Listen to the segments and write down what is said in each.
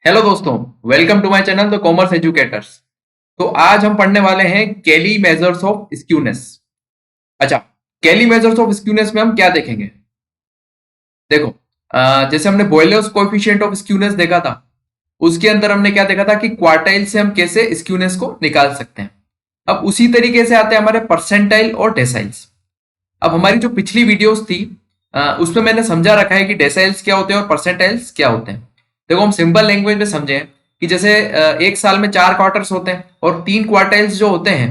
Hello दोस्तों, welcome to my channel the commerce educators. तो आज हम पढ़ने वाले हैं केली मेजर्स ऑफ स्क्यूनेस। अच्छा, केली मेजर्स ऑफ स्क्यूनेस में हम क्या देखेंगे? देखो, जैसे हमने बोयलर्स कोएफिशिएंट ऑफ स्क्यूनेस देखा था, उसके अंदर हमने क्या देखा था कि क्वार्टाइल से हम कैसे स्क्यूनेस को निकाल सकते हैं। अब उसी तरीके से आते हैं हमारे परसेंटाइल और डेसाइल्स। अब हमारी जो पिछली वीडियोस थी, उसमें मैंने समझा रखा है कि डेसाइल्स क्या होते हैं और परसेंटाइल्स क्या होते हैं। देखो, हम सिंपल लैंग्वेज में समझें कि जैसे एक साल में 4 क्वार्टर्स होते हैं और 3 क्वार्टाइल्स जो होते हैं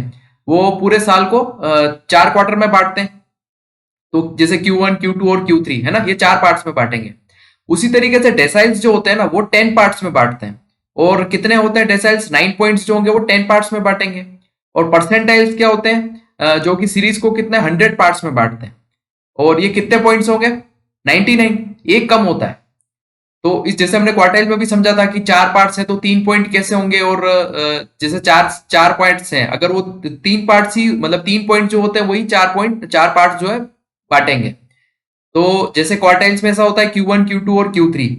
वो पूरे साल को 4 क्वार्टर में बांटते हैं। तो जैसे Q1, Q2 और Q3 है ना, ये 4 पार्ट्स में बांटेंगे। उसी तरीके से डेसाइल्स जो होते हैं ना वो 10 पार्ट्स में बांटते हैं। और कितने होते हैं डेसाइल्स? 9 पॉइंट्स जो होंगे वो 10 पार्ट्स में बांटेंगे। और परसेंटाइल्स क्या होते हैं? जो कि सीरीज को कितने 100 पार्ट्स में बांटते हैं। और ये कितने पॉइंट्स होंगे? 99। एक कम होता है। तो इस जैसे हमने क्वार्टाइल में भी समझा था कि 4 पार्ट्स हैं तो 3 पॉइंट कैसे होंगे। और जैसे चार चार पॉइंट्स हैं, अगर वो 3 पार्ट्स ही मतलब 3 पॉइंट जो होते हैं वही 4 पॉइंट 4 पार्ट जो है बांटेंगे। तो जैसे क्वार्टाइल्स में ऐसा होता है Q1, Q2 और Q3,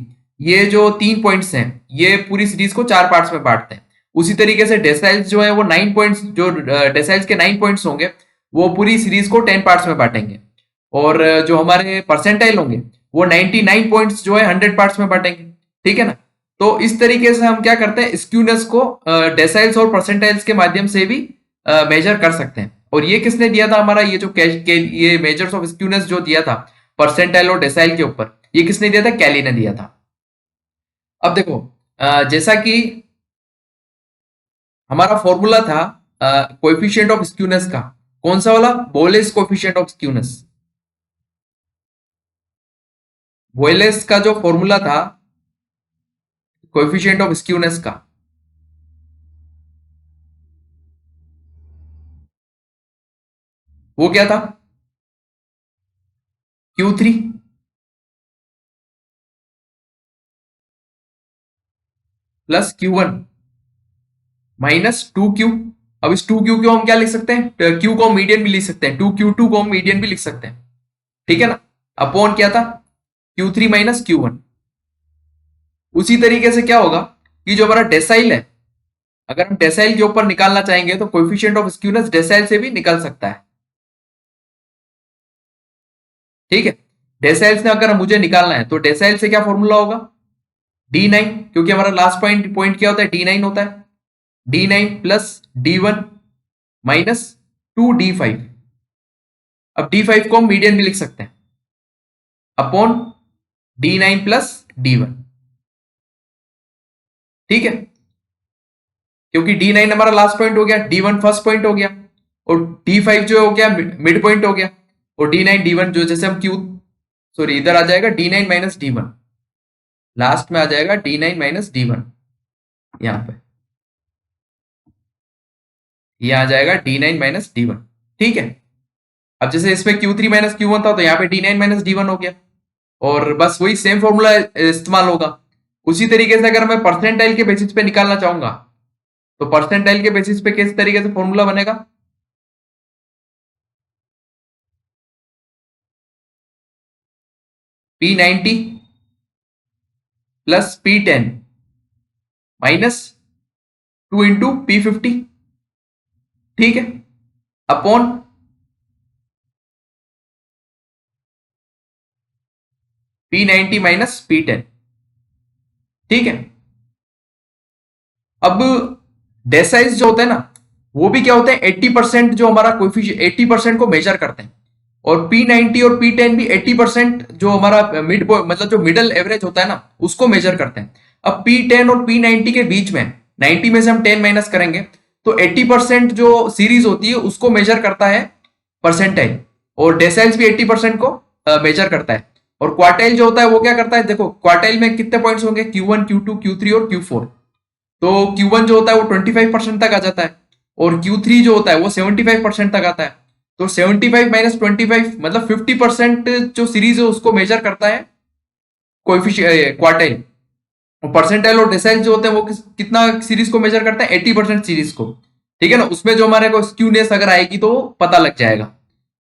ये जो 3 पॉइंट्स हैं ये पूरी सीरीज को 4 पार्ट्स में बांटते हैं। उसी तरीके से डेसाइल्स जो है वो 9 पॉइंट्स, जो डेसाइल्स के 9 पॉइंट्स होंगे वो पूरी सीरीज को 10 पार्ट्स में बांटेंगे। और जो हमारे परसेंटाइल होंगे वो 99 पॉइंट्स जो है 100 पार्ट्स में बांटेंगे। ठीक है ना? तो इस तरीके से हम क्या करते हैं, स्क्यूनेस को डेसाइल्स और परसेंटाइल्स के माध्यम से भी मेजर कर सकते हैं। और ये किसने दिया था? हमारा ये जो ये मेजर्स ऑफ स्क्यूनेस जो दिया था परसेंटाइल और डेसाइल के ऊपर, ये किसने दिया था? कैली ने दिया था। अब देखो, जैसा कि हमारा फॉर्मूला था कोएफिशिएंट ऑफ स्क्यूनेस का, कौन सा वाला? Boyle's coefficient of skewness. Boyle's का जो फॉर्मूला था कोएफिशिएंट ऑफ स्क्यूनेस का, वो क्या था? Q3 plus Q1 minus 2Q। अब इस 2Q को हम क्या लिख सकते हैं? Q को हम मीडियन भी लिख सकते हैं, 2Q2 को हम मीडियन भी लिख सकते हैं। ठीक है ना? अपॉन क्या था? Q3 minus Q1। उसी तरीके से क्या होगा कि जो हमारा डेसाइल है, अगर हम डेसाइल के ऊपर निकालना चाहेंगे तो कोएफिशिएंट ऑफ स्क्यूनेस डेसाइल से भी निकल सकता है। ठीक है? डेसाइल से अगर मुझे निकालना है तो डेसाइल से क्या फॉर्मूला होगा? D9, क्योंकि हमारा लास्ट पॉइंट पॉइंट क्या होता है? D9 होता है। D9 plus D1 minus 2D5। अब D5 को हम मीडियन भी लिख सकते हैं, अपॉन D9 प्लस D1। ठीक है? क्योंकि D9 हमारा लास्ट पॉइंट हो गया, D1 फर्स्ट पॉइंट हो गया, और D5 जो हो गया मिड पॉइंट हो गया। और D9 D1 जो जैसे हम सॉरी, इधर आ जाएगा D9 माइनस D1, लास्ट में आ जाएगा D9 माइनस D1। यहां पे ये आ जाएगा D9 माइनस D1। ठीक है? अब जैसे इसमें Q3 माइनस Q1 था तो यहाँ पे D9 माइनस D1 हो गया। और बस वही सेम फॉर्मूला इस्तेमाल होगा। उसी तरीके से अगर मैं परसेंटाइल के बेसिस पे निकालना चाहूंगा तो परसेंटाइल के बेसिस पे किस तरीके से फॉर्मूला बनेगा? P90 plus P10 minus 2 into P50। ठीक है? Upon P90 minus P10। ठीक है? अब डेसाइल्स जो होते हैं ना वो भी क्या होते हैं? 80% जो हमारा कोएफिशिएंट 80% को मेजर करते हैं। और P90 और P10 भी 80% जो हमारा मिड मतलब जो मिडल एवरेज होता है ना उसको मेजर करते हैं। अब P10 और P90 के बीच में 90 में से हम 10 माइनस करेंगे तो 80% जो सीरीज होती है उसको मेजर करता है परसेंटाइल। और डेसाइल्स भी 80% को मेजर करता है। और क्वार्टाइल जो होता है वो क्या करता है? देखो, क्वार्टाइल में कितने पॉइंट्स होंगे? Q1, Q2, Q3 और Q4। तो Q1 जो होता है वो 25% तक आ जाता है, और Q3 जो होता है वो 75% तक आता है। तो 75 माइनस 25 मतलब 50% जो सीरीज है उसको मेजर करता है कोएफिशिएंट क्वार्टाइल। और परसेंटाइल और डेसाइल जो होते हैं वो कितना सीरीज को मेजर करते हैं? 80% सीरीज को। ठीक है ना? उसमें जो हमारे को स्क्यूनेस अगर आएगी तो पता लग जाएगा।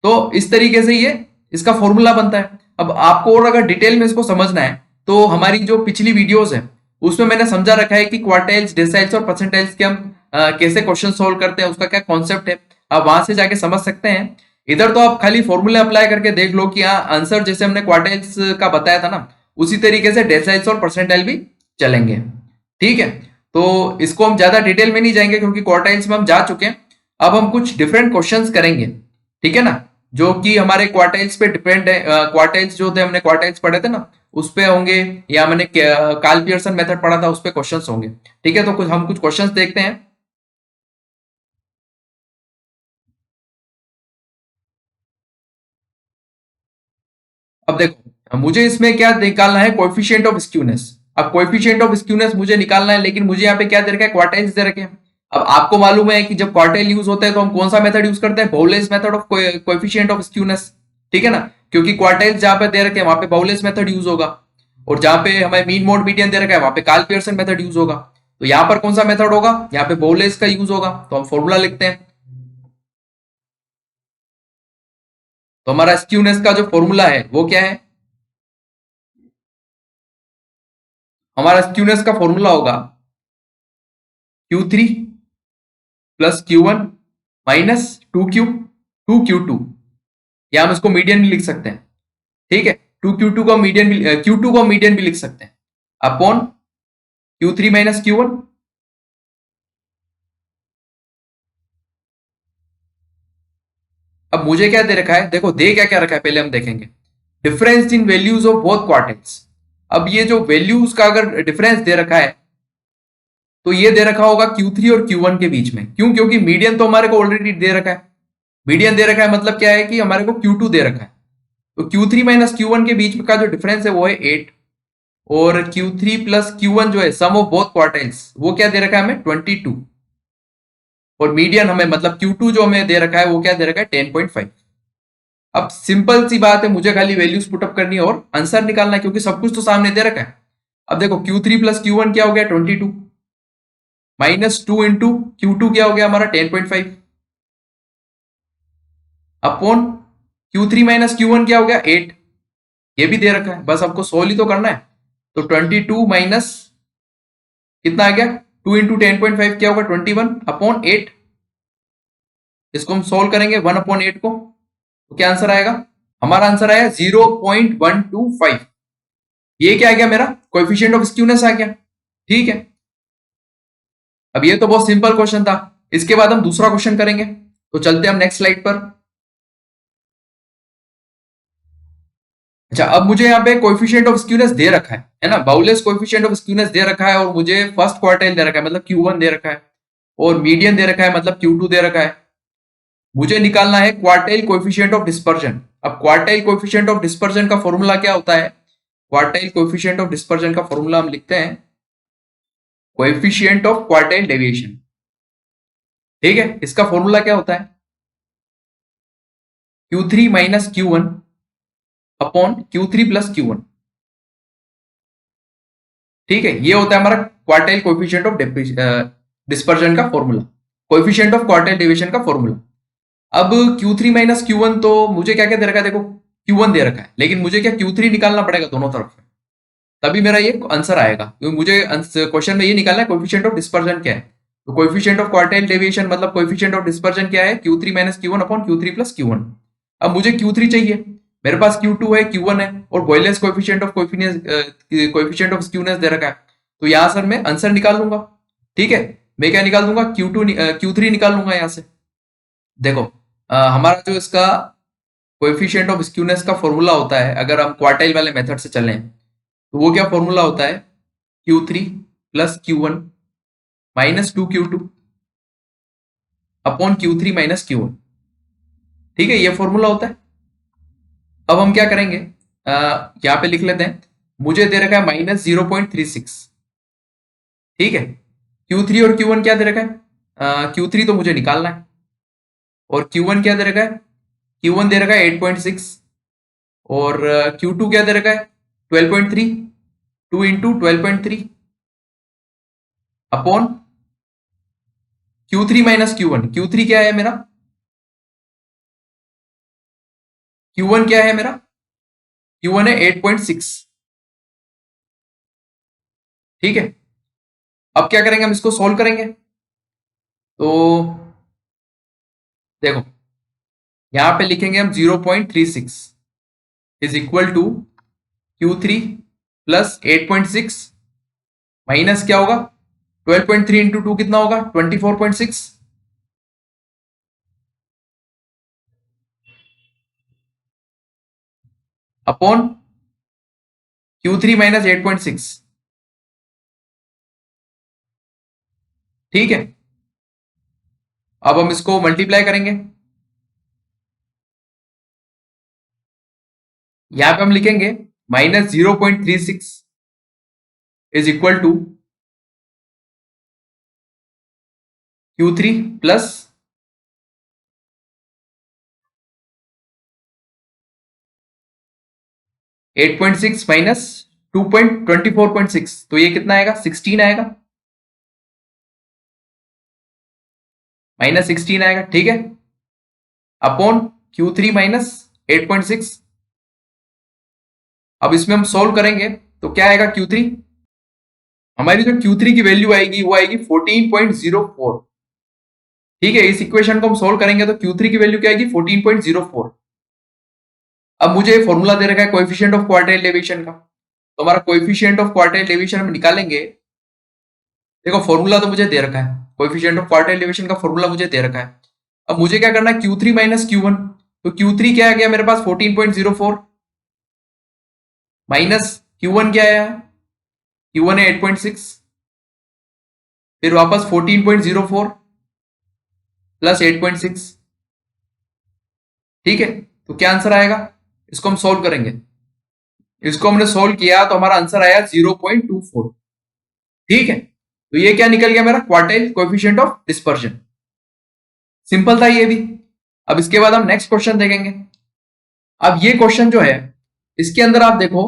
तो इस तरीके से ये इसका फॉर्मूला बनता है। अब आपको और अगर डिटेल में इसको समझना है तो हमारी जो पिछली वीडियोस है उसमें मैंने समझा रखा है कि क्वार्टाइल्स, डेसाइल्स और परसेंटाइल्स के हम कैसे क्वेश्चन सोल्व करते हैं, उसका क्या कॉन्सेप्ट है, आप वहां से जाके समझ सकते हैं। इधर तो आप खाली फॉर्मूला अप्लाई करके देख लो कि हाँ आंसर जैसे हमने क्वार्टाइल्स का बताया था ना, उसी तरीके से डेसाइल्स और परसेंटाइल भी चलेंगे। ठीक है, तो इसको हम ज्यादा डिटेल में नहीं जाएंगे क्योंकि क्वार्टाइल्स में हम जा चुके हैं। अब हम कुछ डिफरेंट क्वेश्चंस करेंगे, ठीक है ना, जो कि हमारे क्वार्टाइल्स पे डिपेंड है। क्वार्टाइल्स जो थे, हमने क्वार्टाइल्स पढ़े थे ना, उस पे होंगे, या मैंने कार्ल पियर्सन मेथड पढ़ा था, उस पे क्वेश्चंस होंगे। ठीक है, तो कुछ हम कुछ क्वेश्चंस देखते हैं। अब देखो, मुझे इसमें क्या निकालना है, कोएफिशिएंट ऑफ स्क्यूनेस। अब कोएफिशिएंट ऑफ स्क्यूनेस मुझे निकालना है, लेकिन मुझे यहाँ पे क्या दे रखा है, क्वार्टाइल्स दे रखे हैं। अब आपको मालूम है कि जब क्वार्टाइल यूज होता है तो हम कौन सा मेथड यूज करते हैं, Bowley's method of coefficient of skewness. ठीक है ना, क्योंकि क्वार्टाइल्स जहां पे दे रखे हैं वहां पे बाउलेस मेथड यूज होगा, और जहां पे हमें मीन मोड मीडियन दे रखा है वहां पे कार्ल पियर्सन मेथड यूज होगा। तो यहाँ पर कौन सा मेथड होगा, यहाँ पे बाउलेस का यूज होगा, तो हम फॉर्मूला लिखते हैं। तो हमारा स्क्यूनेस का जो फॉर्मूला है वो क्या है, हमारा स्क्यूनेस का फॉर्मूला होगा Q3 plus Q1 minus 2Q2, या हम इसको मीडियन भी लिख सकते हैं। ठीक है, 2Q2 को मीडियन भी, Q2 को मीडियन भी लिख सकते हैं, अपॉन Q3 माइनस Q1। अब मुझे क्या दे रखा है, देखो दे क्या क्या रखा है पहले हम देखेंगे, difference in values of both quartiles. अब ये जो वैल्यूज का अगर डिफरेंस दे रखा है, तो ये दे रखा होगा Q3 और Q1 के बीच में। क्यों, क्योंकि मीडियन तो हमारे को ऑलरेडी दे रखा है। मीडियन दे रखा है मतलब क्या है कि हमारे को Q2 दे रखा है, तो Q3 माइनस Q1 के बीच का जो डिफरेंस है वो है 8, और Q3 प्लस Q1 जो है सम ऑफ बोथ क्वार्टाइल्स, वो क्या दे रखा है हमें 22, और मीडियन हमें मतलब Q2 जो हमें दे रखा है वो क्या दे रखा है 10.5। अब सिंपल सी बात है, मुझे खाली वैल्यूज पुटअप करनी है और आंसर निकालना है, क्योंकि सब कुछ तो सामने दे रखा है। अब देखो Q3 प्लस Q1 क्या हो गया 22, माइनस 2 इंटू Q2 क्या हो गया हमारा 10.5, अपॉन Q3 माइनस Q1 क्या हो गया 8, ये भी दे रखा है, बस आपको सोल्व ही तो करना है। तो 22 माइनस कितना आ गया, 2 इंटू 10.5 क्या होगा 21 अपॉन 8। इसको हम सोल्व करेंगे 1 अपॉन 8 को, तो क्या आंसर आएगा, हमारा आंसर आया 0.125। ये क्या आ गया, मेरा कोएफिशिएंट ऑफ स्क्यूनेस आ गया। ठीक है, अब ये तो बहुत सिंपल क्वेश्चन था। इसके बाद हम दूसरा क्वेश्चन करेंगे, तो चलते हैं हम नेक्स्ट स्लाइड पर। अच्छा, अब मुझे यहाँ पे कोएफिशिएंट ऑफ स्क्यूनेस दे रखा है ना, बाउलेस कोएफिशिएंट ऑफ स्क्यूनेस दे रखा है, और मुझे फर्स्ट क्वार्टाइल दे रखा है मतलब Q1 दे रखा है, और मीडियन दे रखा है मतलब Q2 दे रखा है। मुझे निकालना है क्वार्टाइल कोएफिशिएंट ऑफ डिस्पर्जन। अब क्वार्टाइल कोएफिशिएंट ऑफ डिस्पर्जन का फॉर्मूला क्या होता है, क्वार्टाइल कोएफिशिएंट ऑफ डिस्पर्जन का फॉर्मूला हम लिखते हैं कोएफिशिएंट ऑफ क्वार्टाइल डेविएशन। ठीक है, इसका फॉर्मूला क्या होता है, Q3 minus Q1 upon Q3 plus Q1। ठीक है, ये होता है हमारा क्वार्टाइल कोएफिशिएंट ऑफ डिस्पर्जन का formula, coefficient of quartile deviation का फॉर्मूला। अब Q3 माइनस Q1, तो मुझे क्या क्या दे रखा है, देखो Q1 दे रखा है, लेकिन मुझे क्या Q3 निकालना पड़ेगा दोनों तरफ से, तभी मेरा ये आंसर आएगा, क्योंकि मुझे क्वेश्चन में ये निकालना है कोएफिशिएंट ऑफ डिस्पर्जन क्या है। तो कोएफिशिएंट ऑफ क्वार्टाइल डेविएशन मतलब कोएफिशिएंट ऑफ डिस्पर्जन क्या है, Q3 minus Q1 upon Q3 plus Q1। अब मुझे Q3 चाहिए, मेरे पास Q2 है, Q1 है, और Bowley's coefficient of coefficient of skewness दे रखा है, तो यहां सर मैं आंसर निकाल लूंगा। ठीक है, मैं क्या निकाल दूंगा, Q3 निकाल लूंगा यहां से। देखो, हमारा जो इसका कोएफिशिएंट ऑफ स्क्यूनेस का फॉर्मूला होता है, अगर हम क्वार्टाइल वाले मेथड से चलें, तो वो क्या फॉर्मूला होता है, Q3 plus Q1 minus 2Q2 upon Q3 minus Q1। ठीक है, ये फॉर्मूला होता है। अब हम क्या करेंगे, यहाँ पे लिख लेते हैं, मुझे दे रखा है माइनस 0.36। ठीक है, Q3 और Q1 क्या दे रखा है, Q3 तो मुझे निकालना है, और Q1 क्या दे रखा है, Q1 दे रखा है 8.6, और Q2 क्या दे रखा है 12.3, 2 into 12.3 upon Q3 minus Q1। Q3 क्या है मेरा, Q1 क्या है मेरा, 8.6। ठीक है, अब क्या करेंगे, हम इसको सोल्व करेंगे। तो देखो यहां पे लिखेंगे हम 0.36 is equal to Q3 plus 8.6 minus क्या होगा 12.3 इंटू 2 कितना होगा 24.6 अपॉन Q3 माइनस 8.6। ठीक है, अब हम इसको मल्टीप्लाई करेंगे। यहां पे हम लिखेंगे -0.36 is equal to Q3 plus 8.6 minus 2.24.6, तो ये कितना आएगा 16 आएगा, -16 आएगा। ठीक है, अपॉन Q3 माइनस 8.6। अब इसमें हम सोल्व करेंगे तो क्या आएगा Q3, हमारी जो Q3 की वैल्यू आएगी वो आएगी 14.04। ठीक है, इस इक्वेशन को हम सोल्व करेंगे तो Q3 की वैल्यू क्या आएगी 14.04। अब मुझे फॉर्मूला दे रखा है कोएफिशिएंट ऑफ क्वार्टाइल डेविएशन का, तो हमारा कोएफिशिएंट ऑफ क्वार्टाइल डेविएशन हम निकालेंगे। देखो फॉर्मूला तो मुझे दे रखा है, कोएफिशिएंट ऑफ क्वार्टाइल डेविएशन का फॉर्मूला मुझे दे रखा है। अब मुझे क्या करना है Q3 माइनस Q1, तो Q3 क्या आ गया मेरे पास 14.04 माइनस Q1 क्या आया, Q1 है 8.6, फिर वापस 14.04 प्लस 8.6। ठीक है, तो क्या आंसर आएगा, इसको हम सोल्व करेंगे। इसको हमने सोल्व किया तो हमारा आंसर आया 0.24। ठीक है, तो ये क्या निकल गया मेरा quartile coefficient of dispersion. Simple था ये भी। अब इसके बाद हम नेक्स्ट क्वेश्चन देखेंगे। अब ये क्वेश्चन जो है इसके अंदर आप देखो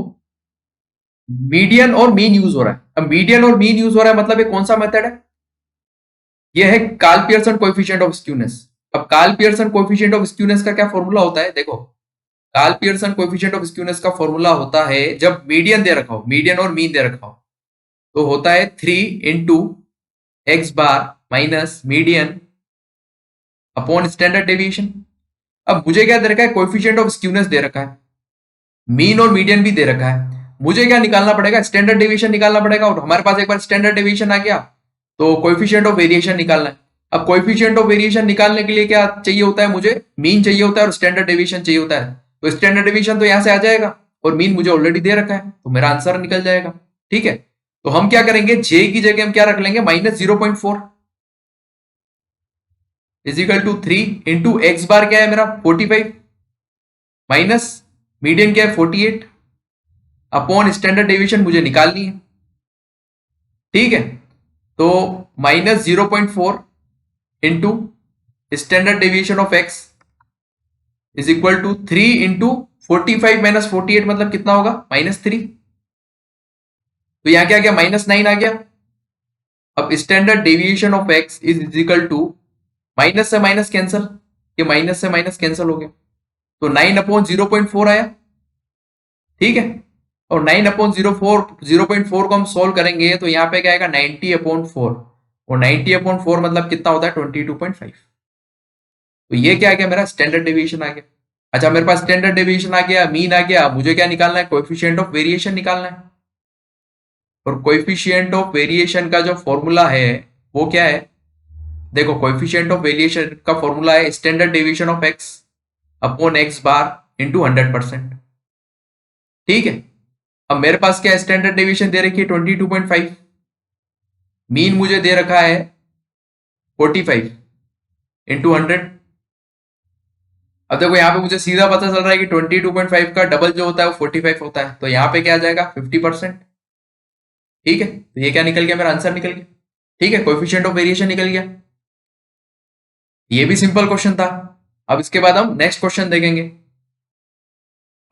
मीडियन और मीन यूज हो रहा है। अब मीडियन और मीन यूज हो रहा है मतलब ये कौन सा मेथड है, ये है Karl Pearson coefficient of skewness. अब Karl Pearson coefficient of skewness का क्या फॉर्मूला होता है, देखो Karl Pearson coefficient of skewness का फॉर्मूला होता है जब मीडियन दे रखा हो, मीडियन और मीन दे रखा हो, तो होता है 3 into x bar minus median upon standard deviation. अब मुझे क्या दे रखा है कोएफिशिएंट ऑफ स्क्यूनेस दे रखा है, मीन और मीडियन भी दे रखा है, मुझे क्या निकालना पड़ेगा स्टैंडर्ड डेविएशन निकालना पड़ेगा। और हमारे पास एक बार स्टैंडर्ड डेविएशन आ गया तो कोएफिशिएंट ऑफ वेरिएशन निकालना है। अब कोएफिशिएंट ऑफ वेरिएशन निकालने के लिए क्या चाहिए होता है, मुझे मीन चाहिए होता है और स्टैंडर्ड डेविएशन चाहिए होता है। तो स्टैंडर्ड डेविएशन तो यहां से आ जाएगा और मीन मुझे ऑलरेडी दे रखा है, तो मेरा आंसर निकल जाएगा। ठीक है, तो हम क्या करेंगे जे की जगह हम क्या रख लेंगे -0.4 इजिकल टू 3 इंटू एक्स बार क्या है मेरा 45 माइनस मीडियन क्या है 48 अपॉन स्टैंडर्ड डेविएशन मुझे निकालनी है। ठीक है, तो -0.4 into standard deviation of x is equal to 3 into 45 minus 48 मतलब कितना होगा -3। तो यहां क्या गया -9 आ गया। अब standard deviation of x is equal to minus से माइनस कैंसल, ये माइनस से माइनस कैंसल हो गया, तो 9/0.4 आया। ठीक है, और 9/0.4 को हम सोल्व करेंगे तो यहां पे क्या आएगा 90/4, और 90/4 मतलब कितना होता है 22.5। तो ये क्या आ गया मेरा स्टैंडर्ड डेविएशन आ गया। अच्छा मेरे पास स्टैंडर्ड डेविएशन आ गया, मीन आ गया, मुझे क्या निकालना है कोएफिशिएंट ऑफ वेरिएशन निकालना है। और कोएफिशिएंट ऑफ वेरिएशन का जो फॉर्मूला है वो क्या है, देखो कोएफिशिएंट ऑफ वेरिएशन का फॉर्मूला है standard deviation of x upon x bar into 100%। ठीक है, अब मेरे पास क्या स्टैंडर्ड डेविएशन दे रखी है 22.5, मीन मुझे दे रखा है 45 इंटू 100। अब देखो यहाँ पे मुझे सीधा पता चल रहा है कि 22.5 का डबल जो होता है वो 45 होता है, तो यहाँ पे क्या आ जाएगा 50%। ठीक है, तो ये क्या निकल गया मेरा आंसर निकल गया। ठीक है, कोएफिशिएंट ऑफ वेरिएशन निकल गया। ये भी सिंपल क्वेश्चन था। अब इसके बाद हम नेक्स्ट क्वेश्चन देखेंगे।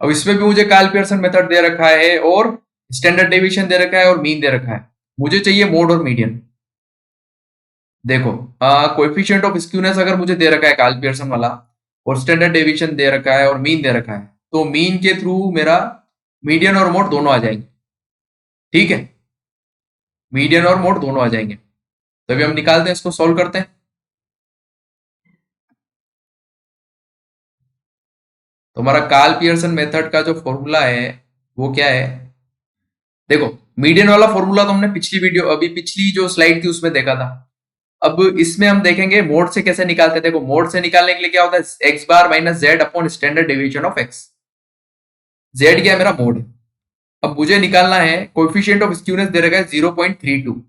अब इसमें भी मुझे कार्ल पियर्सन मेथड दे रखा है और स्टैंडर्ड डेविएशन दे रखा है और मीन दे रखा है, मुझे चाहिए मोड और मीडियन। देखो कोएफिशिएंट ऑफ स्क्यूनेस अगर मुझे दे रखा है कार्ल पियर्सन वाला और स्टैंडर्ड डेविएशन दे रखा है और मीन दे रखा है, तो मीन के थ्रू मेरा मीडियन और मोड दोनों आ जाएंगे। ठीक है, मीडियन और मोड दोनों आ जाएंगे। तो अभी हम निकालते हैं, इसको सॉल्व करते हैं। तो हमारा कार्ल पियर्सन मेथड का जो फॉर्मूला है वो क्या है, देखो मीडियन वाला फॉर्मूला तो हमने पिछली वीडियो, अभी पिछली जो स्लाइड थी उसमें देखा था। अब इसमें हम देखेंगे मोड से कैसे निकालते हैं। देखो मोड से निकालने के लिए क्या होता है, x bar minus Z upon standard deviation of x. Z क्या है, मेरा मोड। अब मुझे निकालना है कोएफिशिएंट ऑफ स्क्यूनेस, दे रखा है 0.32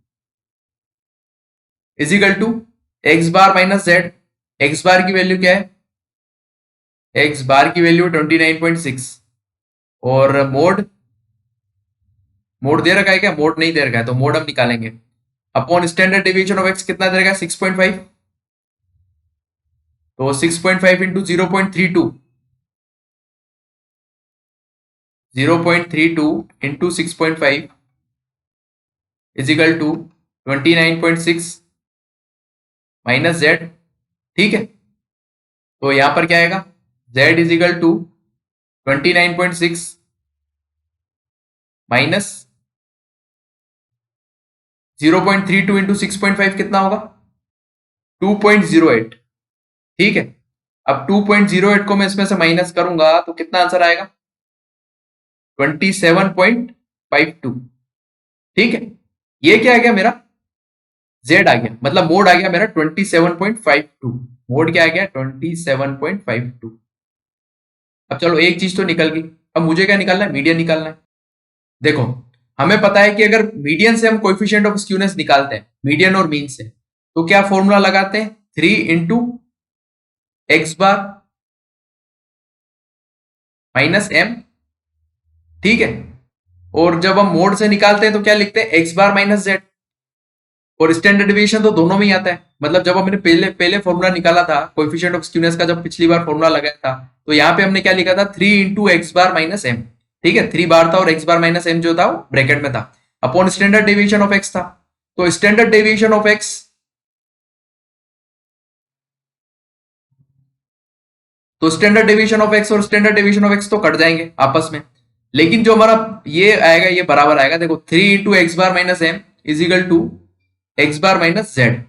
is equal to x bar minus Z. X bar की वैल्यू क्या है, एक्स बार की वैल्यू 29.6, और मोड, मोड दे रखा है क्या, मोड नहीं दे रखा है, तो मोड हम निकालेंगे upon standard deviation of x कितना दे रखा है 6.5। तो 6.5 into 0.32, 0.32 into 6.5 equal to 29.6 minus Z. ठीक है, तो यहां पर क्या आएगा, Z equal to 29.6 minus 0.32 into 6.5 कितना होगा, 2.08। ठीक है, अब 2.08 को मैं इसमें से माइनस करूंगा तो कितना आंसर आएगा, 27.52। ठीक है, ये क्या आ गया मेरा, जेड आ गया, मतलब मोड आ गया मेरा 27.52। मोड क्या आ गया, 27.52। अब चलो एक चीज तो निकल गई। अब मुझे क्या निकालना है, मीडियन निकालना है। देखो हमें पता है कि अगर मीडियन से हम कोएफिशिएंट ऑफ स्क्यूनेस निकालते हैं, मीडियन और मीन से, तो क्या फॉर्मूला लगाते हैं, 3 into x bar minus M. ठीक है, और जब हम मोड से निकालते हैं तो क्या लिखते हैं, एक्स बार माइनस जेड। और स्टैंडर्ड डेविएशन तो दोनों में ही आता है, मतलब जब हमने पहले पहले फॉर्मूला निकाला था कोएफिशिएंट ऑफ स्क्यूनेस का, जब पिछली बार फॉर्मूला लगाया था, तो यहाँ पे हमने क्या लिखा था, 3 into x bar minus M. ठीक है, 3 बार था और एक्स बार माइनस एम जो था वो ब्रैकेट में था, upon standard deviation of x था। तो स्टैंडर्ड डेविएशन ऑफ एक्स, तो स्टैंडर्ड डेविएशन ऑफ एक्स और स्टैंडर्ड डेविएशन ऑफ एक्स तो कट जाएंगे आपस में, लेकिन जो हमारा ये आएगा ये बराबर आएगा। देखो 3 into x bar minus M equal to x bar minus Z.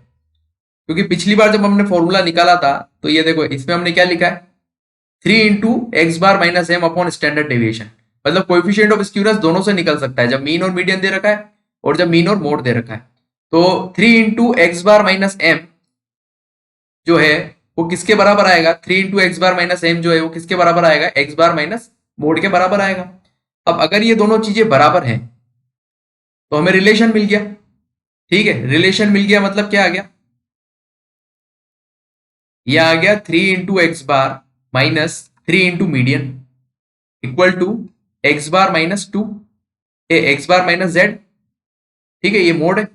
क्योंकि पिछली बार जब हमने फॉर्मूला निकाला था, तो ये देखो इसमें हमने क्या लिखा है, 3 into x bar minus M upon standard deviation. मतलब कोएफिशिएंट ऑफ स्क्यूनेस दोनों से निकल सकता है, जब मीन और मीडियन दे रखा है और जब मीन और मोड दे रखा है। तो 3 into x bar minus M जो है वो किसके बराबर आएगा, 3 into x bar minus M जो है वो किसके बराबर आएगा, एक्स बार माइनस मोड के बराबर आएगा। अब अगर ये दोनों चीजें बराबर हैं तो हमें रिलेशन मिल गया। ठीक है, रिलेशन मिल गया मतलब क्या आ गया, यह आ गया 3 into x bar minus 3 into median equal to x bar minus 2, x bar minus Z. ठीक है, ये मोड है।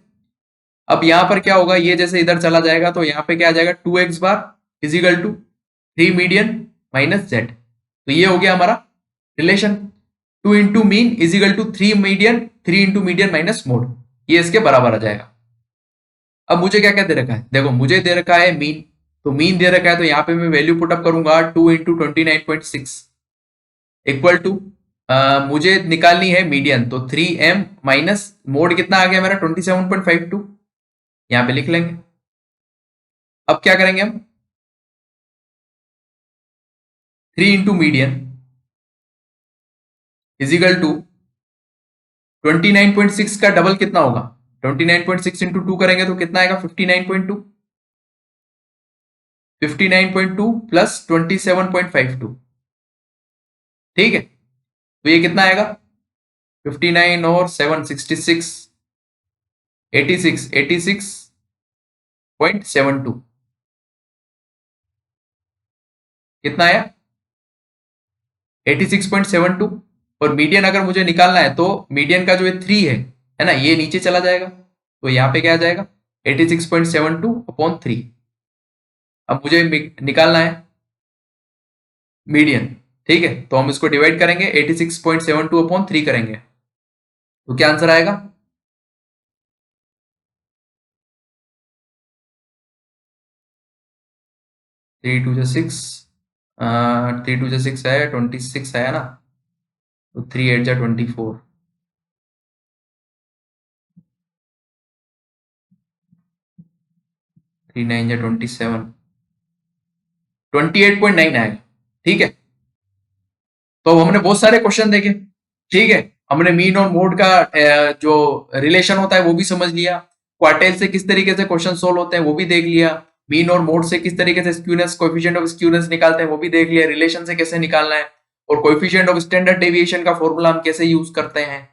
अब यहां पर क्या होगा, ये जैसे इधर चला जाएगा तो यहाँ पे क्या आ जाएगा, 2 x bar equal to 3 median minus Z. तो ये हो गया हमारा relation, 2 into mean equal to 3 median, 3 into median minus mode, ये इसके बराबर आ जाएगा। अब मुझे क्या क्या दे रखा है, देखो मुझे दे रखा है मीन, तो मीन दे रखा है तो यहाँ पे मैं वैल्यू पुटअप करूंगा 2 इंटू 29.6 इक्वल टू, मुझे निकालनी है मीडियन, तो 3m माइनस मोड कितना आ गया मेरा 27.52, यहाँ पे लिख लेंगे। अब क्या करेंगे हम, 3 इंटू मीडियन इजिकल टू 29.6 का डबल कितना होगा, 29.6 इंटू 2 करेंगे तो कितना आएगा 59.2, 59.2 प्लस 27.52। ठीक है, तो ये कितना आएगा, 59 और 7 66, 86.72 कितना आया, 86.72। और मीडियन अगर मुझे निकालना है तो मीडियन का जो ये 3 है ना, ये नीचे चला जाएगा, तो यहाँ पे क्या आ जाएगा 86.72 अपॉन 3। अब मुझे निकालना है मीडियन। ठीक है, तो हम इसको डिवाइड करेंगे, 86.72 अपॉन 3 करेंगे तो क्या आंसर आएगा, 3 2 6, 3 2 6 है 26 है ना, तो 3 8 जा 24। 3 9 या 27, 28.9 आएगा। ठीक है, तो अब हमने बहुत सारे क्वेश्चन देखे। ठीक है, हमने मीन और मोड का जो रिलेशन होता है वो भी समझ लिया, क्वार्टाइल से किस तरीके से क्वेश्चन सोल्व होते हैं वो भी देख लिया, मीन और मोड से किस तरीके से स्क्यूनेस कोएफिशिएंट ऑफ स्क्यूनेस निकालते हैं वो भी देख लिया, रिलेशन से कैसे निकालना है, और कोएफिशिएंट ऑफ स्टैंडर्ड डेविएशन का फॉर्मूला हम कैसे यूज करते हैं,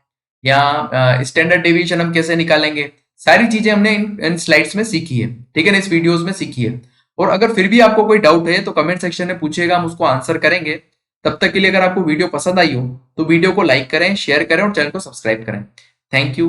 या स्टैंडर्ड डेविएशन हम कैसे निकालेंगे, सारी चीजें हमने इन स्लाइड्स में सीखी है। ठीक है ना, इस वीडियोस में सीखी है। और अगर फिर भी आपको कोई डाउट है तो कमेंट सेक्शन में पूछिएगा, हम उसको आंसर करेंगे। तब तक के लिए अगर आपको वीडियो पसंद आई हो तो वीडियो को लाइक करें, शेयर करें और चैनल को सब्सक्राइब करें। Thank you.